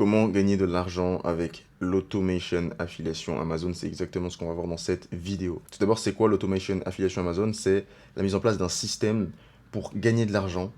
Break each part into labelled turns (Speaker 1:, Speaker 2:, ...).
Speaker 1: Comment gagner de l'argent avec l'automation affiliation Amazon? C'est exactement ce qu'on va voir dans cette vidéo. Tout d'abord, c'est quoi l'automation affiliation Amazon? C'est la mise en place d'un système pour gagner de l'argent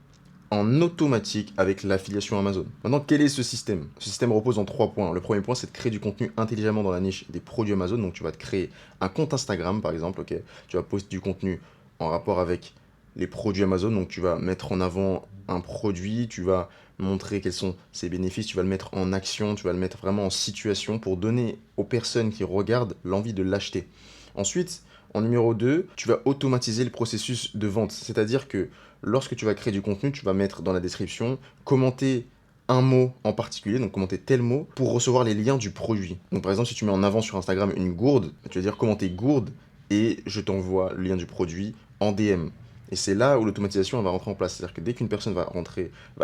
Speaker 1: en automatique avec l'affiliation Amazon. Maintenant, quel est ce système? Ce système repose en 3 points. Le premier point, c'est de créer du contenu intelligemment dans la niche des produits Amazon. Donc, tu vas te créer un compte Instagram, par exemple, ok? Tu vas poster du contenu en rapport avec les produits Amazon. Donc, tu vas mettre en avant un produit, tu vas montrer quels sont ses bénéfices, tu vas le mettre en action, tu vas le mettre vraiment en situation pour donner aux personnes qui regardent l'envie de l'acheter. Ensuite, en numéro 2, tu vas automatiser le processus de vente. C'est-à-dire que lorsque tu vas créer du contenu, tu vas mettre dans la description, commenter un mot en particulier, donc commenter tel mot, pour recevoir les liens du produit. Donc par exemple, si tu mets en avant sur Instagram une gourde, tu vas dire commenter gourde et je t'envoie le lien du produit en DM. Et c'est là où l'automatisation va rentrer en place. C'est-à-dire que dès qu'une personne va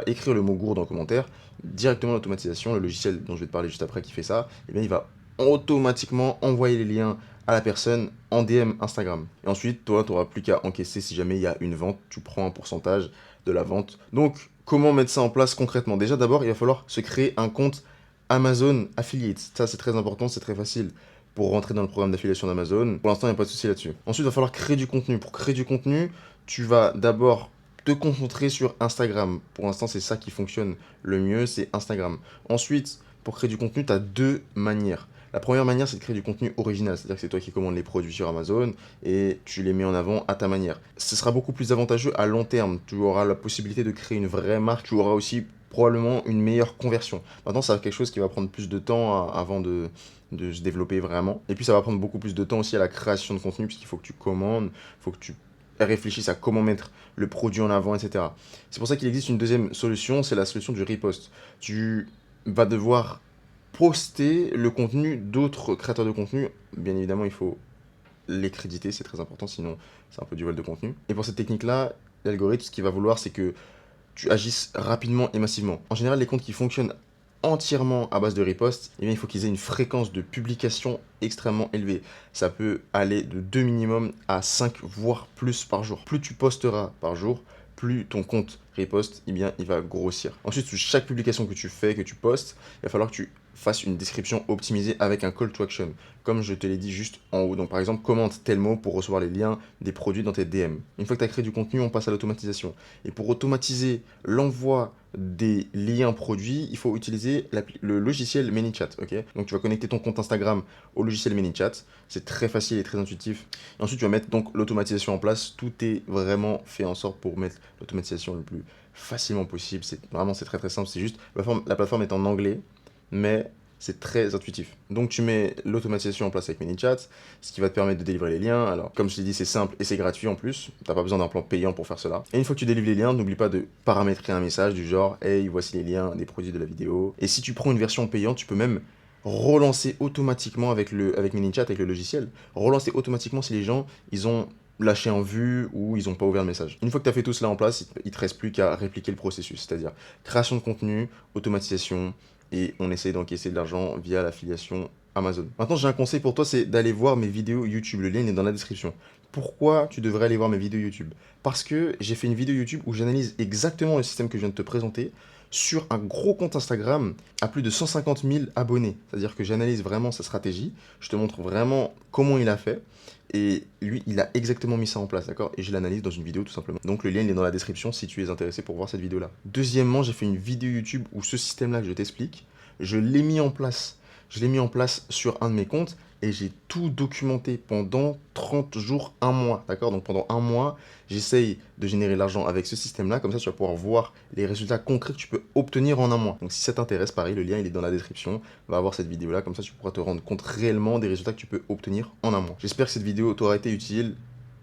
Speaker 1: écrire le mot gourde en commentaire, directement l'automatisation, le logiciel dont je vais te parler juste après qui fait ça, eh bien il va automatiquement envoyer les liens à la personne en DM Instagram. Et ensuite, toi, tu n'auras plus qu'à encaisser si jamais il y a une vente, tu prends un pourcentage de la vente. Donc, comment mettre ça en place concrètement? Déjà, d'abord, il va falloir se créer un compte Amazon Affiliate. Ça, c'est très important, c'est très facile pour rentrer dans le programme d'affiliation d'Amazon. Pour l'instant, il n'y a pas de souci là-dessus. Ensuite, il va falloir créer du contenu. Pour créer du contenu, tu vas d'abord te concentrer sur Instagram. Pour l'instant, c'est ça qui fonctionne le mieux, c'est Instagram. Ensuite, pour créer du contenu, tu as 2 manières. La première manière, c'est de créer du contenu original, c'est-à-dire que c'est toi qui commandes les produits sur Amazon et tu les mets en avant à ta manière. Ce sera beaucoup plus avantageux à long terme. Tu auras la possibilité de créer une vraie marque, tu auras aussi probablement une meilleure conversion. Maintenant, ça va être quelque chose qui va prendre plus de temps avant de se développer vraiment. Et puis, ça va prendre beaucoup plus de temps aussi à la création de contenu, puisqu'il faut que tu commandes, il faut que tu réfléchisses à comment mettre le produit en avant, etc. C'est pour ça qu'il existe une deuxième solution, c'est la solution du repost. Tu vas devoir poster le contenu d'autres créateurs de contenu. Bien évidemment, il faut les créditer, c'est très important, sinon c'est un peu du vol de contenu. Et pour cette technique-là, l'algorithme, ce qu'il va vouloir, c'est que tu agisses rapidement et massivement. En général, les comptes qui fonctionnent entièrement à base de repost, eh bien, il faut qu'ils aient une fréquence de publication extrêmement élevée. Ça peut aller de 2 minimum à 5, voire plus par jour. Plus tu posteras par jour, plus ton compte repost, eh bien, il va grossir. Ensuite, sur chaque publication que tu fais, que tu postes, il va falloir que tu fasses une description optimisée avec un call to action, comme je te l'ai dit juste en haut. Donc par exemple, commente tel mot pour recevoir les liens des produits dans tes DM. Une fois que tu as créé du contenu, on passe à l'automatisation. Et pour automatiser l'envoi des liens produits, il faut utiliser le logiciel ManyChat, ok? Donc tu vas connecter ton compte Instagram au logiciel ManyChat, c'est très facile et très intuitif. Et ensuite tu vas mettre donc l'automatisation en place, tout est vraiment fait en sorte pour mettre l'automatisation le plus facilement possible, c'est très très simple, c'est juste, la plateforme est en anglais, mais c'est très intuitif. Donc tu mets l'automatisation en place avec ManyChat, ce qui va te permettre de délivrer les liens. Alors comme je t'ai dit, c'est simple et c'est gratuit en plus. T'as pas besoin d'un plan payant pour faire cela. Et une fois que tu délivres les liens, n'oublie pas de paramétrer un message du genre hey, voici les liens des produits de la vidéo. Et si tu prends une version payante, tu peux même relancer automatiquement avec ManyChat, avec le logiciel, relancer automatiquement si les gens ils ont lâché en vue ou ils n'ont pas ouvert le message. Une fois que tu as fait tout cela en place, il te reste plus qu'à répliquer le processus, c'est-à-dire création de contenu, automatisation, et on essaye d'encaisser de l'argent via l'affiliation Amazon. Maintenant, j'ai un conseil pour toi, c'est d'aller voir mes vidéos YouTube. Le lien est dans la description. Pourquoi tu devrais aller voir mes vidéos YouTube? Parce que j'ai fait une vidéo YouTube où j'analyse exactement le système que je viens de te présenter sur un gros compte Instagram à plus de 150 000 abonnés. C'est-à-dire que j'analyse vraiment sa stratégie, je te montre vraiment comment il a fait, et lui, il a exactement mis ça en place, d'accord? Et je l'analyse dans une vidéo tout simplement. Donc le lien il est dans la description si tu es intéressé pour voir cette vidéo-là. Deuxièmement, j'ai fait une vidéo YouTube où ce système-là que je t'explique, je l'ai mis en place. Je l'ai mis en place sur un de mes comptes et j'ai tout documenté pendant 30 jours, un mois, d'accord? Donc pendant un mois, j'essaye de générer l'argent avec ce système-là, comme ça tu vas pouvoir voir les résultats concrets que tu peux obtenir en un mois. Donc si ça t'intéresse, pareil, le lien il est dans la description, va voir cette vidéo-là, comme ça tu pourras te rendre compte réellement des résultats que tu peux obtenir en un mois. J'espère que cette vidéo t'aura été utile,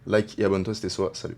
Speaker 1: like et abonne-toi, c'était Soa, salut.